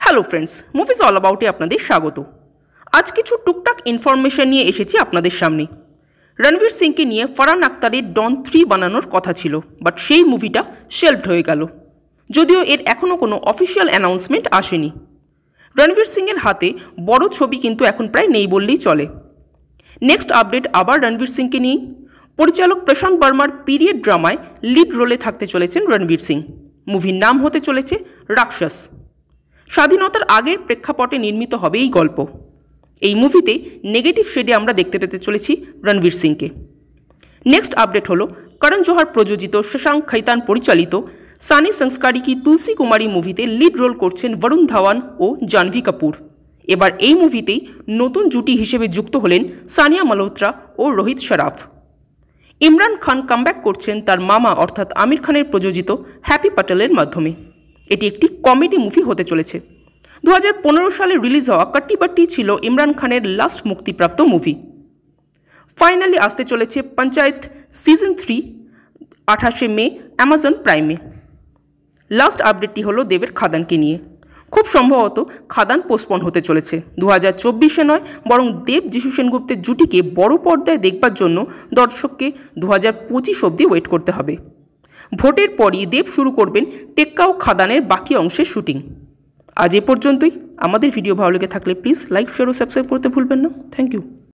Hello friends, movies all অ্যাবাউটে আপনাদের স্বাগত। আজ কিছু টুকটাক ইনফরমেশন নিয়ে এসেছি আপনাদের সামনে। রণবীর সিংকে নিয়ে ফারহান আখতারের ডন 3 বানানোর কথা ছিল, বাট সেই মুভিটা শেলভড হয়ে গেল, যদিও এর এখনও কোনো অফিসিয়াল অ্যানাউন্সমেন্ট আসেনি। রণবীর সিংয়ের হাতে বড় ছবি কিন্তু এখন প্রায় নেই বললেই চলে। নেক্সট আপডেট আবার রণবীর সিংকে নিয়েই। পরিচালক প্রশান্ত বর্মার পিরিয়ড ড্রামায় লিড রোলে থাকতে চলেছেন রণবীর সিং। মুভির নাম হতে চলেছে রাক্ষস। স্বাধীনতার আগের প্রেক্ষাপটে নির্মিত হবে এই গল্প। এই মুভিতে নেগেটিভ শেডে আমরা দেখতে পেতে চলেছি রণবীর সিংকে। নেক্সট আপডেট হলো করণ জোহর প্রযোজিত শশাঙ্ক খৈতান পরিচালিত সানি সংস্কারি কি তুলসী কুমারী মুভিতে লিড রোল করছেন বরুণ ধাওয়ান ও জাহ্নবী কাপুর। এবার এই মুভিতেই নতুন জুটি হিসেবে যুক্ত হলেন সানিয়া মালহোত্রা ও রোহিত শরাফ। ইমরান খান কামব্যাক করছেন তার মামা অর্থাৎ আমির খানের প্রযোজিত হ্যাপি প্যাটেলের মাধ্যমে। এটি একটি কমেডি মুভি হতে চলেছে। 2015 সালে রিলিজ হওয়া কট্টি বাট্টি ছিল ইমরান খানের লাস্ট মুক্তিপ্রাপ্ত মুভি। ফাইনালি আসতে চলেছে পঞ্চায়েত সিজন 3 28 মে অ্যামাজন প্রাইমে। লাস্ট আপডেটটি হলো দেবের খাদানকে নিয়ে। খুব সম্ভবত খাদান পোস্টপন হতে চলেছে। 2024-এ নয়, বরং দেব যিশু সেনগুপ্তের জুটিকে বড় পর্দায় দেখবার জন্য দর্শককে 2025 অবধি ওয়েট করতে হবে। ভোটের পরই দেব শুরু করবেন টেক্কা ও খাদানের বাকি অংশের শুটিং। আজ এ পর্যন্তই। আমাদের ভিডিও ভালো লেগে থাকলে প্লিজ লাইক, শেয়ার ও সাবস্ক্রাইব করতে ভুলবেন না। Thank you.